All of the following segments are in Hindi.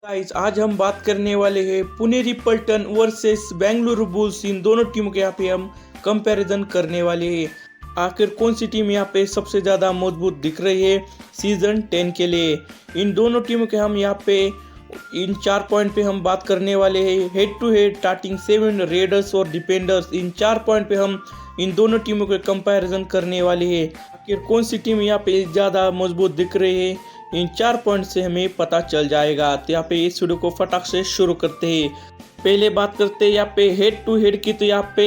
गाइस आज हम बात करने वाले हैं पुनेरी पल्टन वर्सेस बेंगलुरु बुल्स। इन दोनों टीमों के यहाँ पे हम कंपैरिजन करने वाले हैं। आखिर कौन सी टीम यहाँ पे सबसे ज़्यादा मजबूत दिख रही है सीजन 10 के लिए। इन दोनों टीमों के हम यहाँ पे इन 4 पॉइंट पे हम बात करने वाले हैं। Head to head starting 7 raiders और डिफेंडर्स, इन 4 पॉइंट पे हम इन दोनों टीमों के कंपैरिजन करने वाले हैं। आखिर कौन सी टीम यहाँ पे ज़्यादा मजबूत दिख रही है इन 4 पॉइंट से हमें पता चल जाएगा। तो यहाँ पे इस वीडियो को फटाक से शुरू करते हैं। पहले बात करते हैं यहाँ पे हेड टू हेड की। तो यहाँ पे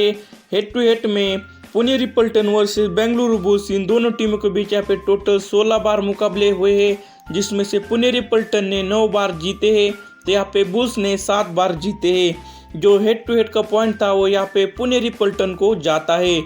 हेड टू हेड में पुनेरी पल्टन वर्सेस बेंगलुरु बुल्स, इन दोनों टीमों के बीच यहाँ पे टोटल 16 बार मुकाबले हुए हैं, जिसमें से पुनेरी पल्टन ने 9 बार जीते हैं तो यहाँ पे बुल्स ने 7 बार जीते हैं। जो हेड टू हेड का पॉइंट था वो यहाँ पे पुनेरी पल्टन को जाता है।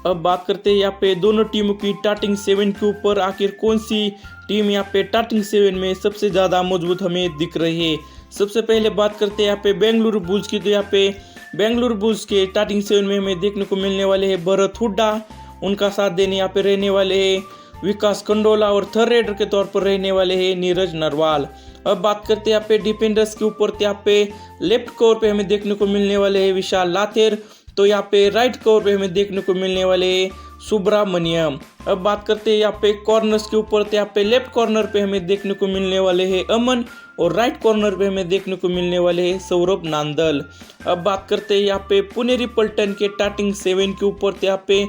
अब बात करते हैं यहाँ पे दोनों टीमों की स्टार्टिंग 7 के ऊपर। आखिर कौन सी टीम यहाँ पे स्टार्टिंग 7 में सबसे ज़्यादा मजबूत हमें दिख रही है। सबसे पहले बात करते हैं यहाँ पे बेंगलुरु बुल्स की। तो यहाँ पे बेंगलुरु बुल्स के स्टार्टिंग 7 में हमें देखने को मिलने वाले हैं भरत हुड्डा, उनका साथ देने यहाँ पे रहने वाले हैं विकास खंडोला और थर्ड रेडर के तौर पर रहने वाले हैं नीरज नरवाल। अब बात करते हैं यहाँ पे डिफेंडर्स के ऊपर। तो यहाँ पे लेफ्ट कोर पे हमें देखने को मिलने वाले हैं विशाल लाथेर, तो यहाँ पे राइट कोर पे हमें देखने को मिलने वाले सुब्रामण्यम। अब बात करते हैं यहाँ पे कॉर्नर्स के ऊपर। तो यहाँ पे लेफ्ट कॉर्नर पे हमें देखने को मिलने वाले हैं अमन और राइट कॉर्नर पे हमें देखने को मिलने वाले हैं सौरभ नांदल। अब बात करते हैं यहाँ पे पुनेरी पल्टन के स्टार्टिंग 7 के ऊपर। तो यहाँ पे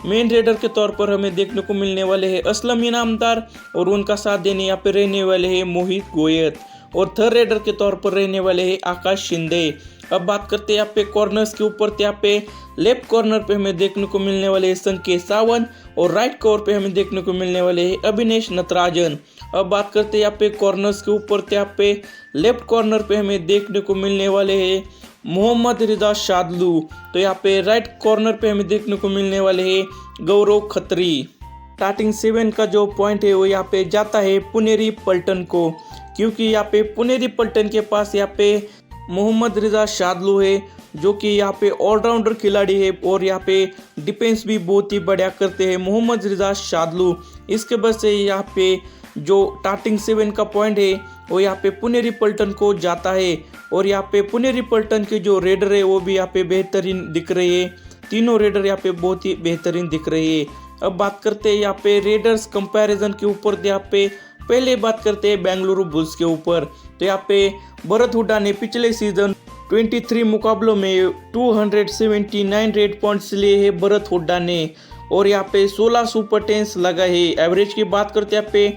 मेन रेडर के तौर पर हमें देखने को मिलने वाले हैं असलम इनामदार और उनका साथ देने यहाँ पे रहने वाले हैं मोहित गोयत और थर्ड रेडर के तौर पर रहने वाले हैं आकाश शिंदे। अब बात करते हैं यहाँ पे कॉर्नर्स के ऊपर। तो यहाँ पे लेफ्ट कॉर्नर पे हमें देखने को मिलने वाले हैं संकेत सावंत और राइट कोर पे हमें देखने को मिलने वाले हैं अभिनेश नटराजन। अब बात करते हैं यहाँ पे कॉर्नर्स के ऊपर। तो यहाँ पे लेफ्ट कॉर्नर पे हमें देखने को मिलने वाले हैं मोहम्मद रिजा शादलू, तो यहाँ पे राइट कॉर्नर पे हमें देखने को मिलने वाले हैं गौरव खत्री। स्टार्टिंग 7 का जो पॉइंट है वो यहाँ पे जाता है पुनेरी पल्टन को, क्योंकि यहाँ पे पुनेरी पल्टन के पास यहाँ पे मोहम्मद रिजा शादलू है जो कि यहाँ पे ऑलराउंडर खिलाड़ी है और यहाँ पे डिफेंस भी बहुत ही बढ़िया करते हैं मोहम्मद रिजा शादलू। इसके वजह से यहाँ पे जो स्टार्टिंग 7 का पॉइंट है वो यहाँ पे पुनेरी पल्टन को जाता है। और यहाँ पे पुनेरी पल्टन के जो रेडर है वो भी यहाँ पे बेहतरीन दिख रहे हैं, तीनों रेडर यहाँ पे बहुत ही बेहतरीन दिख रहे हैं। अब बात करते हैं यहाँ पे रेडर्स कंपैरिजन के ऊपर। यहाँ पे पहले बात करते हैं बेंगलुरु बुल्स के ऊपर। तो यहाँ पे भरत हुड्डा ने पिछले सीजन 23 मुकाबलों में 279 रेड पॉइंट्स लिए हैं भरत हुड्डा ने, और यहाँ पे 16 सुपर टेंस लगा है। एवरेज की बात करते हैं यहाँ पे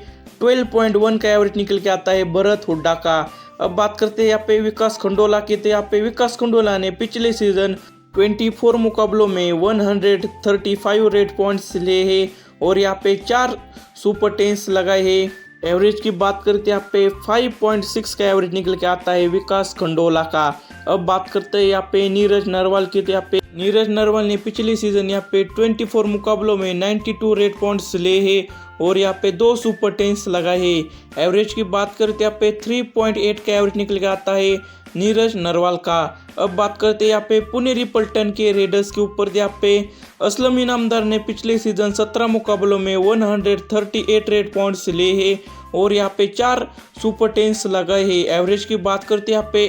12.1 का एवरेज निकल के आता है भरत हुड्डा का। अब बात करते हैं यहाँ पे विकास खंडोला की। तो यहाँ पे विकास खंडोला ने पिछले सीजन 24 मुकाबलों में 135 रेड पॉइंट्स लिए हैं और यहाँ पे 4 सुपर टेंस लगाए हैं। एवरेज की बात करते हैं यहाँ पे 5.6 का एवरेज निकल के आता है विकास खंडोला का। अब बात करते हैं यहाँ पे नीरज नरवाल की। तो यहाँ पे नीरज नरवाल ने पिछले सीजन यहाँ पे 24 मुकाबलों में 92 रेड पॉइंट्स लिए हैं और यहाँ पे 2 सुपर टेंस लगाए हैं। एवरेज की बात करते हैं यहाँ पे 3.8 का एवरेज निकल के आता है नीरज नरवाल का। अब बात करते हैं यहाँ पे पुनेरी पल्टन के रेडर्स के ऊपर। यहाँ पे असलम इनामदार ने पिछले सीजन 17 मुकाबलों में 138 रेड पॉइंट्स लिए हैं और यहाँ पे 4 सुपर टेंस लगाए हैं। एवरेज की बात करते हैं यहाँ पे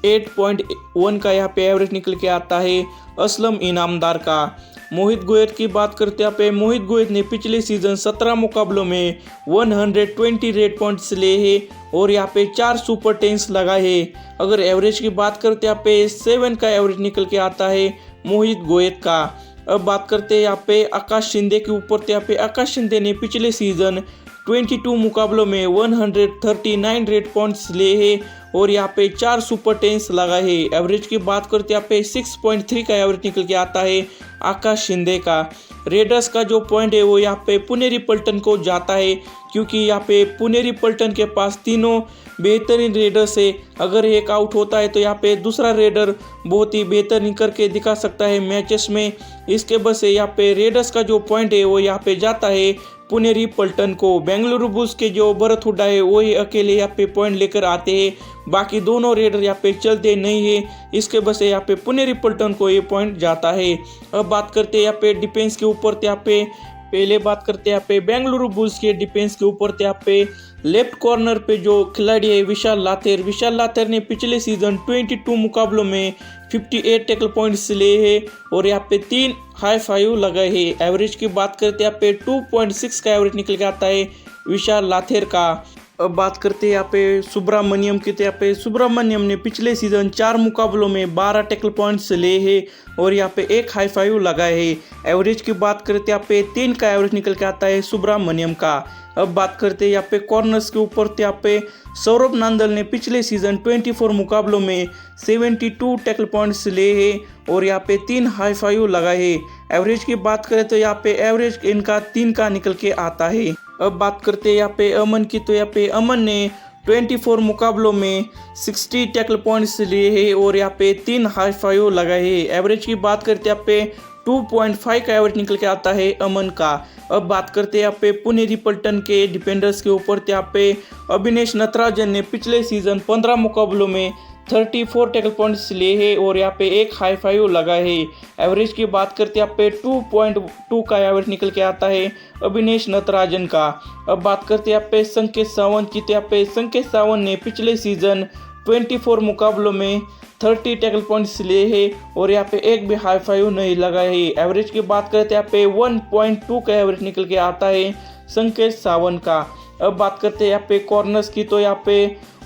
8.1 का यहाँ पे एवरेज निकल के आता है असलम इनामदार का। मोहित गोयत की बात करते हैं यहाँ पे मोहित गोयत ने पिछले सीजन 17 मुकाबलों में 120 रेड पॉइंट्स लिए हैं और यहाँ पे 4 सुपर टेंस लगाए हैं। अगर एवरेज की बात करते हैं यहाँ पे 7 का एवरेज निकल के आता है मोहित गोयत का। अब बात करते हैं यहाँ पे आकाश शिंदे के ऊपर। तो यहाँ पे आकाश शिंदे ने पिछले सीजन 22 मुकाबलों में 139 रेड पॉइंट्स लिए हैं और यहाँ पे 4 सुपर टेंस लगाए हैं। एवरेज की बात करते हैं यहाँ पे 6.3 का एवरेज निकल के आता है आकाश शिंदे का। रेडर्स का जो पॉइंट है वो यहाँ पे पुनेरी पल्टन को जाता है, क्योंकि यहाँ पे पुनेरी पल्टन के पास तीनों बेहतरीन रेडर्स है। अगर एक आउट होता है तो यहाँ पे दूसरा रेडर बहुत ही बेहतरीन करके दिखा सकता है मैचेस में। इसके वजह से यहाँ पे रेडर्स का जो पॉइंट है वो यहाँ पे जाता है पुनेरी पल्टन को। बेंगलुरु बुल्स के जो भरत हुड्डा है वो ही अकेले यहाँ पे पॉइंट लेकर आते हैं, बाकी दोनों रेडर यहाँ पे चलते नहीं है। इसके वजह से यहाँ पे पुनेरी पल्टन को ये पॉइंट जाता है। अब बात करते हैं यहाँ पे डिफेंस के ऊपर। यहाँ पे पहले बात करते हैं यहाँ पे बेंगलुरु बुल्स के डिफेंस के ऊपर। तो यहाँ पे लेफ्ट कॉर्नर पे जो खिलाड़ी है विशाल लाथेर ने पिछले सीजन 22 मुकाबलों में 58 टैकल पॉइंट्स लिए हैं और यहाँ पे 3 हाई फाइव लगाए हैं। एवरेज की बात करते हैं यहाँ पे 2.6 का एवरेज निकल के आता है विशाल लाथेर का। अब बात करते हैं यहाँ पे सुब्रमण्यम की। तो यहाँ पे सुब्रमण्यम ने पिछले सीजन 4 मुकाबलों में 12 टैकल पॉइंट्स लिए हैं और यहाँ पे 1 हाई फाइव लगाए हैं। एवरेज की बात करते हैं यहाँ पे 3 का एवरेज निकल के आता है सुब्रमण्यम का। अब बात करते हैं यहाँ पे कॉर्नर्स के ऊपर। तो यहाँ पे सौरभ नांदल ने पिछले सीजन 24 मुकाबलों में 72 टैकल पॉइंट्स लिए हैं और यहाँ पे 3 हाई फाइव लगाए हैं। एवरेज की बात करें तो यहाँ पे एवरेज इनका 3 का निकल के आता है। अब बात करते हैं यहाँ पे अमन की। तो यहाँ पे अमन ने 24 मुकाबलों में 60 टैकल पॉइंट्स लिए हैं और यहाँ पे 3 हाई फाइव लगाए हैं। एवरेज की बात करते हैं यहाँ पे 2.5 का एवरेज निकल के आता है अमन का। अब बात करते हैं यहाँ पे पुनेरी पल्टन के डिफेंडर्स के ऊपर। तो यहाँ पे अभिनेश नटराजन ने पिछले सीजन 15 मुकाबलों में 34 टैकल पॉइंट्स लिए हैं और यहाँ पे 1 हाई फाइव लगा है। एवरेज की बात करते हैं यहाँ पे 2.2 का एवरेज निकल के आता है अभिनेश नटराजन का। अब बात करते हैं यहाँ पे संकेत सावंत की। तो यहाँ पे संकेत सावंत ने पिछले सीजन 24 मुकाबलों में 30 टैकल पॉइंट्स लिए हैं और यहाँ पे 1 भी हाई फाइव नहीं लगा है। एवरेज की बात करते हैं यहाँ पे 1.2 का एवरेज निकल के आता है संकेत सावंत का। अब बात करते हैं यहाँ पे कॉर्नर्स की। तो यहाँ पे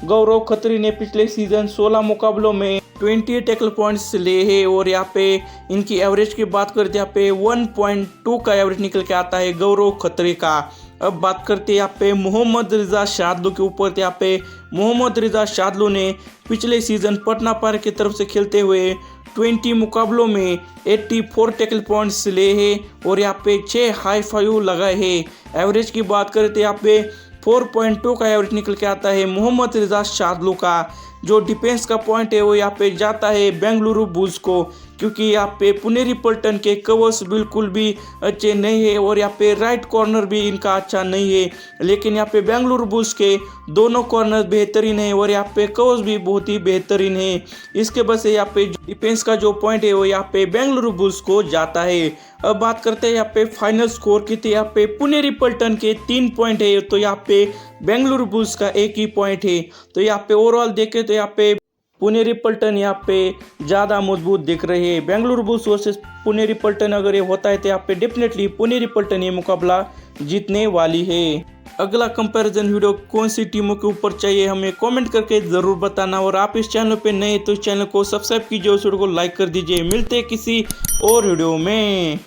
गौरव खत्री ने पिछले सीजन 16 मुकाबलों में 20 टैकल पॉइंट्स लिए हैं और यहाँ पे इनकी एवरेज की बात करते हैं यहाँ पे 1.2 का एवरेज निकल के आता है गौरव खत्री का। अब बात करते हैं यहाँ पे मोहम्मद रिजा शादलू के ऊपर। तो यहाँ पे मोहम्मद रिजा शादलू ने पिछले सीजन पटना पायरेट्स की तरफ से खेलते हुए 20 मुकाबलों में 84 टैकल पॉइंट्स लिए हैं और यहाँ पे 6 हाई फाइव लगाए हैं। एवरेज की बात करते हैं यहाँ पे 4.2 का एवरेज निकल के आता है मोहम्मद रिजा शादलू का। जो डिफेंस का पॉइंट है वो यहाँ पे जाता है बेंगलुरु बुल्स को, क्योंकि यहाँ पे पुनेरी पल्टन के कवर्स बिल्कुल भी अच्छे नहीं है और यहाँ पे राइट कॉर्नर भी इनका अच्छा नहीं है। लेकिन यहाँ पे बेंगलुरु बुल्स के दोनों कॉर्नर बेहतरीन है और यहाँ पे कवर्स भी बहुत ही बेहतरीन है। इसके वजह से यहाँ पे डिफेंस का जो पॉइंट है वो यहाँ पे बेंगलुरु बुल्स को जाता है। अब बात करते हैं यहाँ पे फाइनल स्कोर की। तो यहाँ पे पुनेरी पल्टन के 3 पॉइंट है तो यहाँ पे बेंगलुरु बुल्स का 1 ही पॉइंट है। तो यहाँ पे ओवरऑल देखें तो यहाँ पे पुनेरी पल्टन यहाँ पे ज़्यादा मजबूत दिख रही है। बेंगलुरु बुल्स वर्सेस पुनेरी पल्टन अगर ये होता है तो यहाँ पे डेफिनेटली पुनेरी पल्टन ये मुकाबला जीतने वाली है। अगला कंपैरिजन वीडियो कौन सी टीमों के ऊपर चाहिए हमें कमेंट करके ज़रूर बताना। और आप इस चैनल पे नए तो इस चैनल को सब्सक्राइब कीजिए, उस वीडियो को लाइक कर दीजिए। मिलते हैं किसी और वीडियो में।